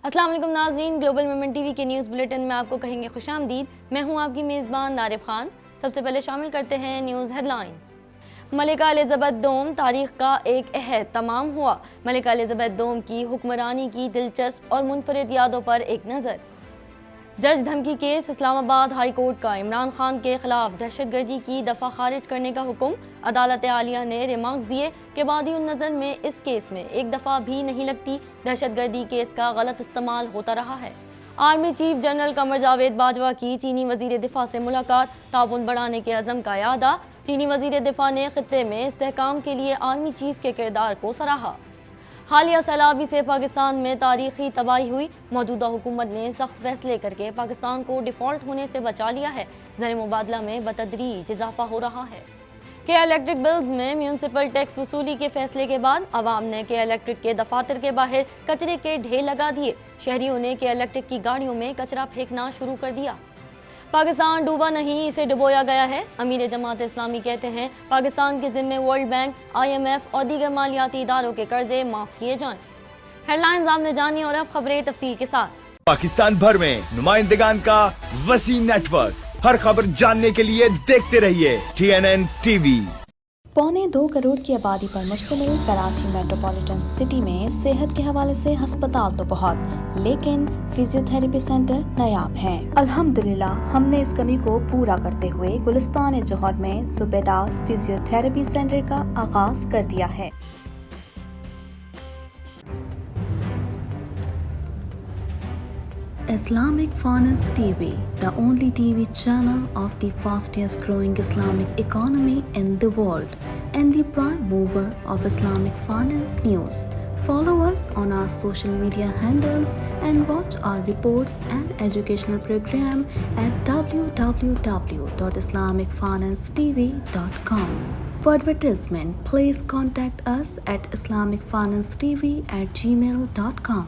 السلام علیکم ناظرین، گلوبل مومنٹ ٹی وی کے نیوز بلیٹن میں آپ کو کہیں گے خوش آمدید۔ میں ہوں آپ کی میزبان نارب خان۔ سب سے پہلے شامل کرتے ہیں نیوز ہیڈ لائنز۔ ملکہ الزبیتھ دوم تاریخ کا ایک عہد تمام ہوا۔ ملکہ الزبیتھ دوم کی حکمرانی کی دلچسپ اور منفرد یادوں پر ایک نظر۔ جج دھمکی کیس، اسلام آباد ہائی کورٹ کا عمران خان کے خلاف دہشت گردی کی دفعہ خارج کرنے کا حکم۔ عدالت عالیہ نے ریمارکس دیے کہ بادی النظر میں اس کیس میں ایک دفعہ بھی نہیں لگتی، دہشت گردی کیس کا غلط استعمال ہوتا رہا ہے۔ Army chief general Qamar Javed Bajwa کی چینی وزیر دفاع سے ملاقات، تعاون بڑھانے کے عزم کا اعادہ۔ چینی وزیر دفاع نے خطے میں استحکام کے لیے آرمی چیف کے کردار کو سراہا۔ حالیہ سیلابی سے پاکستان میں تاریخی تباہی ہوئی، موجودہ حکومت نے سخت فیصلے کر کے پاکستان کو ڈیفالٹ ہونے سے بچا لیا ہے، زر مبادلہ میں بتدریج اضافہ ہو رہا ہے۔ کے الیکٹرک بلز میں میونسپل ٹیکس وصولی کے فیصلے کے بعد عوام نے کے الیکٹرک کے دفاتر کے باہر کچرے کے ڈھیر لگا دیے، شہریوں نے کے الیکٹرک کی گاڑیوں میں کچرا پھینکنا شروع کر دیا۔ پاکستان ڈوبا نہیں، اسے ڈبویا گیا ہے، امیر جماعت اسلامی کہتے ہیں پاکستان کے ذمے world bank, I M F اور دیگر مالیاتی اداروں کے قرضے معاف کیے جائیں۔ ہیڈ لائنز آپ نے جانی اور اب خبریں تفصیل کے ساتھ۔ پاکستان بھر میں نمائندگان کا وسیع نیٹ ورک، ہر خبر جاننے کے لیے دیکھتے رہیے TNN TV۔ 2.25 کروڑ کی آبادی پر مشتمل کراچی میٹروپولیٹن سٹی میں صحت کے حوالے سے ہسپتال تو بہت، لیکن فزیو تھراپی سینٹر نایاب ہیں۔ الحمدللہ ہم نے اس کمی کو پورا کرتے ہوئے گلستان جوہر میں زبیداس فزیو تھراپی سینٹر کا آغاز کر دیا ہے۔ Islamic Finance TV, the only TV channel of the fastest growing Islamic economy in the world and the prime mover of Islamic finance news. Follow us on our social media handles and watch our reports and educational program at www.islamicfinancetv.com. For advertisement, please contact us at islamicfinancetv@gmail.com.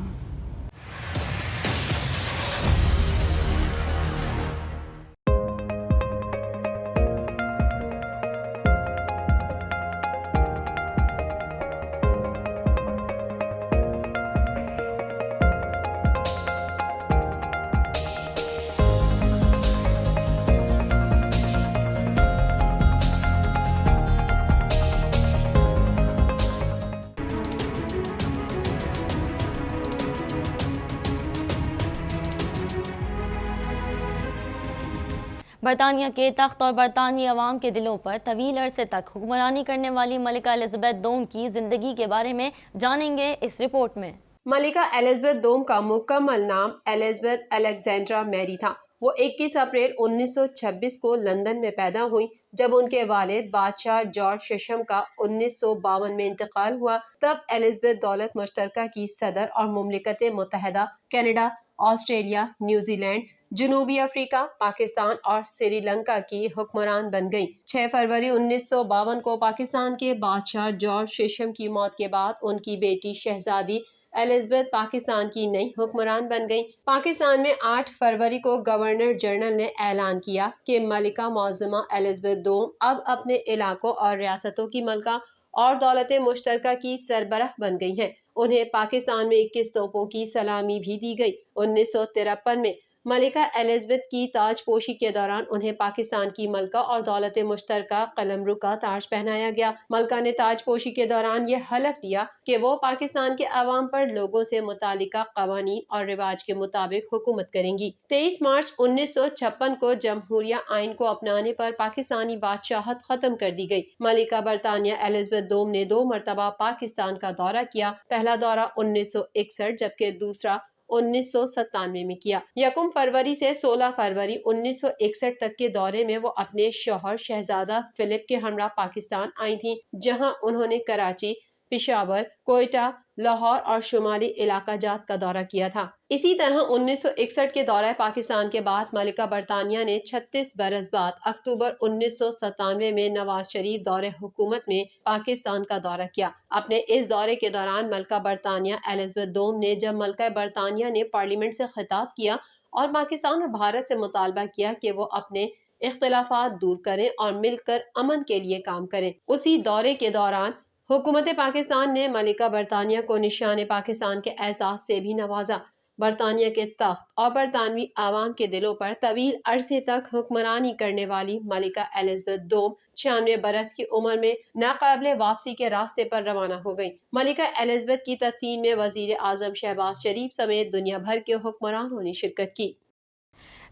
برطانیہ کے تخت اور برطانوی عوام کے دلوں پر طویل عرصے تک حکمرانی کرنے والی ملکہ الزبیتھ دوم کی زندگی کے بارے میں جانیں گے اس رپورٹ میں۔ ملکہ الزبیتھ دوم کا مکمل نام الزبیتھ الیگزینڈرا میری تھا۔ وہ 21 اپریل 1926 کو لندن میں پیدا ہوئی۔ جب ان کے والد بادشاہ جارج ششم کا 1952 میں انتقال ہوا، تب الزبیتھ دولت مشترکہ کی صدر اور مملکت متحدہ، کینیڈا، آسٹریلیا، نیوزی لینڈ، جنوبی افریقہ، پاکستان اور سری لنکا کی حکمران بن گئی۔ 6 فروری 1952 کو پاکستان کے بادشاہ جارج ششم کی موت کے بعد ان کی بیٹی شہزادی الزبیتھ پاکستان کی نئی حکمران بن گئی۔ پاکستان میں 8 فروری کو گورنر جنرل نے اعلان کیا کہ ملکہ معظمہ الزبیتھ دوم اب اپنے علاقوں اور ریاستوں کی ملکہ اور دولت مشترکہ کی سربراہ بن گئی ہیں۔ انہیں پاکستان میں 21 توپوں کی سلامی بھی دی گئی۔ 1953 میں ملکہ الزبیتھ کی تاج پوشی کے دوران انہیں پاکستان کی ملکہ اور دولت مشترکہ قلمرو کا تاج پہنایا گیا۔ ملکہ نے تاج پوشی کے دوران یہ حلف لیا کہ وہ پاکستان کے عوام پر لوگوں سے متعلقہ قوانین اور رواج کے مطابق حکومت کریں گی۔ 23 مارچ 1956 کو جمہوریہ آئین کو اپنانے پر پاکستانی بادشاہت ختم کر دی گئی۔ ملکہ برطانیہ الزبیتھ دوم نے 2 مرتبہ پاکستان کا دورہ کیا۔ پہلا دورہ 1961 جبکہ دوسرا 1997 میں کیا۔ 1 فروری سے 16 فروری 1961 تک کے دورے میں وہ اپنے شوہر شہزادہ فلپ کے ہمراہ پاکستان آئی تھیں، جہاں انہوں نے کراچی، پشاور، کوئٹہ، لاہور اور شمالی علاقہ جات کا دورہ کیا تھا۔ اسی طرح 1961 کے دورہ پاکستان کے بعد ملکہ برطانیہ نے 36 برس بعد اکتوبر 1997 میں نواز شریف دور حکومت میں پاکستان کا دورہ کیا۔ اپنے اس دورے کے دوران ملکہ برطانیہ الزبیتھ دوم نے جب ملکہ برطانیہ نے پارلیمنٹ سے خطاب کیا اور پاکستان اور بھارت سے مطالبہ کیا کہ وہ اپنے اختلافات دور کریں اور مل کر امن کے لیے کام کریں۔ اسی دورے کے دوران حکومت پاکستان نے ملکہ برطانیہ کو نشان پاکستان کے اعزاز سے بھی نوازا۔ برطانیہ کے تخت اور برطانوی عوام کے دلوں پر طویل عرصے تک حکمرانی کرنے والی ملکہ ایلزبتھ دوم 96 برس کی عمر میں ناقابل واپسی کے راستے پر روانہ ہو گئی۔ ملکہ ایلزبتھ کی تدفین میں وزیر اعظم شہباز شریف سمیت دنیا بھر کے حکمرانوں نے شرکت کی۔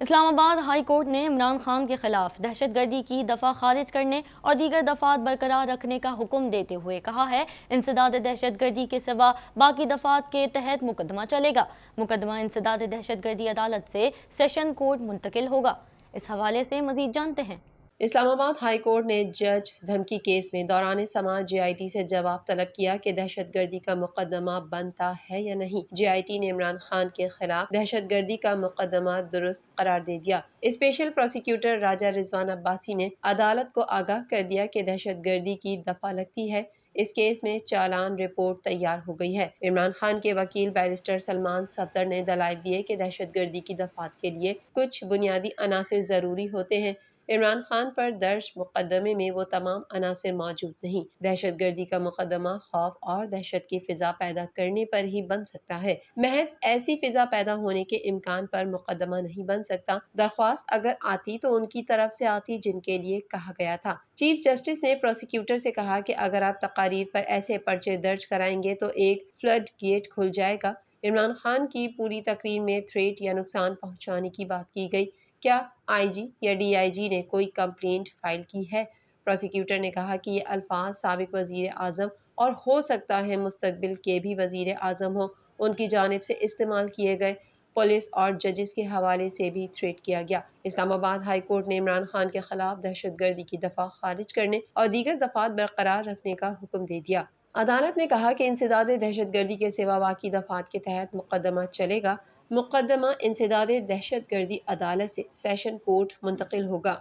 اسلام آباد ہائی کورٹ نے عمران خان کے خلاف دہشت گردی کی دفعہ خارج کرنے اور دیگر دفعات برقرار رکھنے کا حکم دیتے ہوئے کہا ہے انسداد دہشت گردی کے سوا باقی دفعات کے تحت مقدمہ چلے گا۔ مقدمہ انسداد دہشت گردی عدالت سے سیشن کورٹ منتقل ہوگا۔ اس حوالے سے مزید جانتے ہیں۔ اسلام آباد ہائی کورٹ نے جج دھمکی کیس میں دوران سماعت جے آئی ٹی سے جواب طلب کیا کہ دہشت گردی کا مقدمہ بنتا ہے یا نہیں۔ جے آئی ٹی نے عمران خان کے خلاف دہشت گردی کا مقدمہ درست قرار دے دیا۔ اسپیشل پروسیکیوٹر راجہ رضوان عباسی نے عدالت کو آگاہ کر دیا کہ دہشت گردی کی دفعہ لگتی ہے۔ اس کیس میں چالان رپورٹ تیار ہو گئی ہے۔ عمران خان کے وکیل بیرسٹر سلمان صفدر نے دلائل دیے کہ دہشت گردی کی دفعات کے لیے کچھ بنیادی عناصر ضروری ہوتے ہیں۔ عمران خان پر درج مقدمے میں وہ تمام عناصر موجود نہیں۔ دہشت گردی کا مقدمہ خوف اور دہشت کی فضا پیدا کرنے پر ہی بن سکتا ہے۔ محض ایسی فضا پیدا ہونے کے امکان پر مقدمہ نہیں بن سکتا۔ درخواست اگر آتی تو ان کی طرف سے آتی جن کے لیے کہا گیا تھا۔ چیف جسٹس نے پروسیکیوٹر سے کہا کہ اگر آپ تقاریر پر ایسے پرچے درج کرائیں گے تو ایک فلڈ گیٹ کھل جائے گا۔ عمران خان کی پوری تقریر میں تھریٹ یا نقصان پہنچانے کی بات کی گئی۔ کیا آئی جی یا ڈی آئی جی نے کوئی کمپلینٹ فائل کی ہے؟ پروسیکیوٹر نے کہا کہ یہ الفاظ سابق وزیر اعظم اور ہو سکتا ہے مستقبل کے بھی وزیر اعظم ہوں ان کی جانب سے استعمال کیے گئے۔ پولیس اور ججز کے حوالے سے بھی تھریٹ کیا گیا۔ اسلام آباد ہائی کورٹ نے عمران خان کے خلاف دہشت گردی کی دفعہ خارج کرنے اور دیگر دفعات برقرار رکھنے کا حکم دے دیا۔ عدالت نے کہا کہ انسداد دہشت گردی کے سوا باقی دفعات کے تحت مقدمہ چلے گا۔ مقدمہ انسداد دہشت گردی عدالت سے سیشن کورٹ منتقل ہوگا۔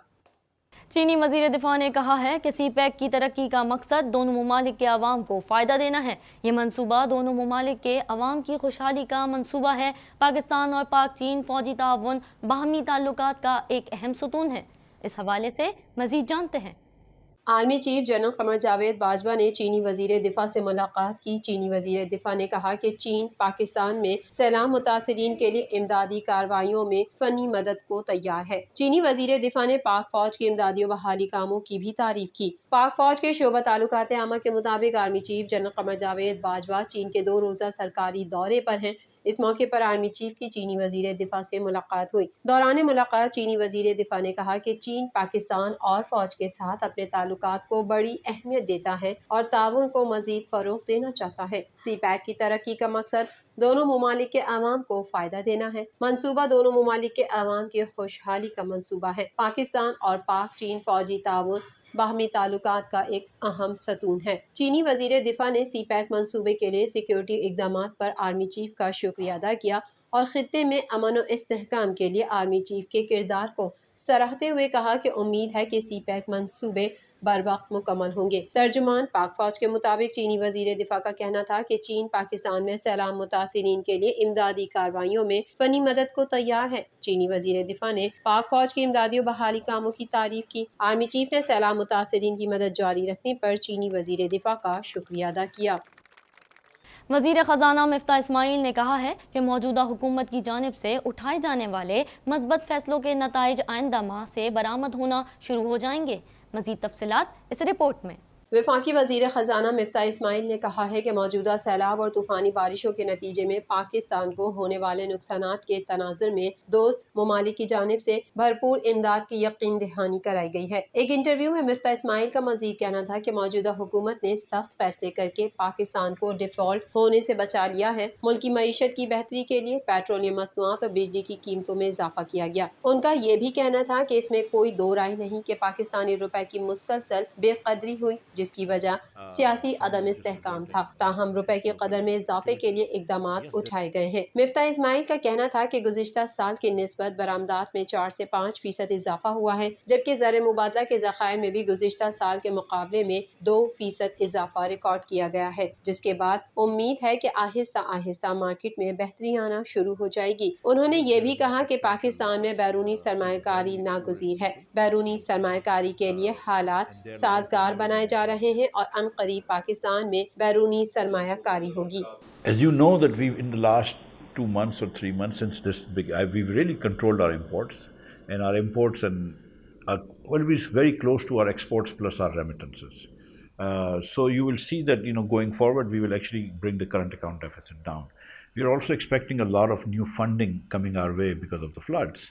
چینی وزیر دفاع نے کہا ہے کہ سی پیک کی ترقی کا مقصد دونوں ممالک کے عوام کو فائدہ دینا ہے۔ یہ منصوبہ دونوں ممالک کے عوام کی خوشحالی کا منصوبہ ہے۔ پاکستان اور پاک چین فوجی تعاون باہمی تعلقات کا ایک اہم ستون ہے۔ اس حوالے سے مزید جانتے ہیں۔ Army chief general Qamar Javed Bajwa نے چینی وزیر دفاع سے ملاقات کی۔ چینی وزیر دفاع نے کہا کہ چین پاکستان میں سیلاب متاثرین کے لیے امدادی کارروائیوں میں فنی مدد کو تیار ہے۔ چینی وزیر دفاع نے پاک فوج کے امدادی و بحالی کاموں کی بھی تعریف کی۔ پاک فوج کے شعبہ تعلقات عامہ کے مطابق army chief general Qamar Javed Bajwa چین کے 2 روزہ سرکاری دورے پر ہیں۔ اس موقع پر آرمی چیف کی چینی وزیر دفاع سے ملاقات ہوئی۔ دوران ملاقات چینی وزیر دفاع نے کہا کہ چین پاکستان اور فوج کے ساتھ اپنے تعلقات کو بڑی اہمیت دیتا ہے اور تعاون کو مزید فروغ دینا چاہتا ہے۔ سی پیک کی ترقی کا مقصد دونوں ممالک کے عوام کو فائدہ دینا ہے۔ منصوبہ دونوں ممالک کے عوام کی خوشحالی کا منصوبہ ہے۔ پاکستان اور پاک چین فوجی تعاون باہمی تعلقات کا ایک اہم ستون ہے۔ چینی وزیر دفاع نے سی پیک منصوبے کے لیے سیکیورٹی اقدامات پر آرمی چیف کا شکریہ ادا کیا اور خطے میں امن و استحکام کے لیے آرمی چیف کے کردار کو سراہتے ہوئے کہا کہ امید ہے کہ سی پیک منصوبے بروقت مکمل ہوں گے۔ ترجمان پاک فوج کے مطابق چینی وزیر دفاع کا کہنا تھا کہ چین پاکستان میں سیلاب متاثرین کے لیے امدادی کارروائیوں میں فنی مدد کو تیار ہے۔ چینی وزیر دفاع نے پاک فوج کی امدادی و بحالی کاموں کی تعریف کی۔ آرمی چیف نے سیلاب متاثرین کی مدد جاری رکھنے پر چینی وزیر دفاع کا شکریہ ادا کیا۔ وزیر خزانہ مفتاح اسماعیل نے کہا ہے کہ موجودہ حکومت کی جانب سے اٹھائے جانے والے مثبت فیصلوں کے نتائج آئندہ ماہ سے برآمد ہونا شروع ہو جائیں گے۔ مزید تفصیلات اس رپورٹ میں۔ وفاقی وزیر خزانہ مفتاح اسماعیل نے کہا ہے کہ موجودہ سیلاب اور طوفانی بارشوں کے نتیجے میں پاکستان کو ہونے والے نقصانات کے تناظر میں دوست ممالک کی جانب سے بھرپور امداد کی یقین دہانی کرائی گئی ہے۔ ایک انٹرویو میں مفتاح اسماعیل کا مزید کہنا تھا کہ موجودہ حکومت نے سخت فیصلے کر کے پاکستان کو ڈیفالٹ ہونے سے بچا لیا ہے۔ ملکی معیشت کی بہتری کے لیے پیٹرولیم مصنوعات اور بجلی کی قیمتوں میں اضافہ کیا گیا۔ ان کا یہ بھی کہنا تھا کہ اس میں کوئی دو رائے نہیں کہ پاکستانی روپے کی مسلسل بے قدری ہوئی جس کی وجہ سیاسی عدم استحکام تھا، تاہم روپے کی قدر میں اضافے کے لیے اقدامات اٹھائے گئے ہیں۔ مفتاح اسماعیل کا کہنا تھا کہ گزشتہ سال کی نسبت برآمدات میں 4 سے 5% اضافہ ہوا ہے، جبکہ زر مبادلہ کے ذخائر میں بھی گزشتہ سال کے مقابلے میں 2% اضافہ ریکارڈ کیا گیا ہے، جس کے بعد امید ہے کہ آہستہ آہستہ مارکیٹ میں بہتری آنا شروع ہو جائے گی۔ انہوں نے یہ بھی کہا کہ پاکستان میں بیرونی سرمایہ کاری ناگزیر ہے۔ بیرونی سرمایہ کاری کے لیے حالات سازگار بنائے جا رہے ہیں اور عنقریب پاکستان میں بیرونی سرمایہ کاری ہوگی۔ As you know that we in the last 2 months or 3 months since this big, we've really controlled our imports, and our imports are always very close to our exports plus our remittances. So you will see that, going forward, we will actually bring the current account deficit down. We are also expecting a lot of new funding coming our way because of the floods.